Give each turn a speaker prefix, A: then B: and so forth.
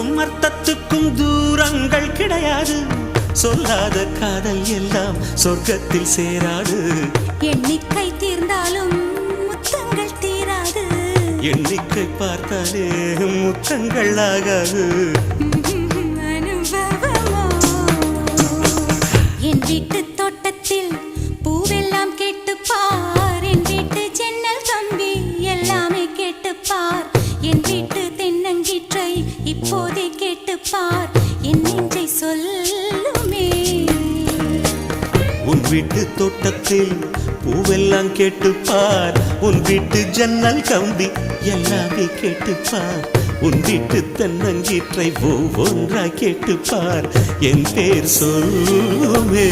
A: சொல்லுக்கும் அர்த்தத்துக்கும் தூரங்கள் கிடையாது. சொல்லாத காதல் எல்லாம் சொர்க்கத்தில் சேராது.
B: எண்ணிக்கை தீர்ந்தாலும் முத்தங்கள் தீராது.
A: எண்ணிக்கை பார்த்தாலே முத்தங்கள் ஆகாது.
B: அனுபவமோ என் வீட்டு தோட்டத்தில் பூவெல்லாம் கேட்டுப்பார். என் வீட்டு ஜன்னல் கம்பி எல்லாமே கேட்டுப்பார். என் வீட்டு தென்னங்கீற்றை இப்போதே கேட்டுப்பார். என் நெஞ்சை சொல்லுமே.
A: உன் வீட்டு தோட்டத்தில் பூவெல்லாம் கேட்டுப்பார். உன் வீட்டு ஜன்னல் கம்பி எல்லாமே கேட்டுப்பார். உன் வீட்டு தென்னங்கீற்றை ஒவ்வொன்றா கேட்டுப்பார். என் பேர் சொல்லுமே.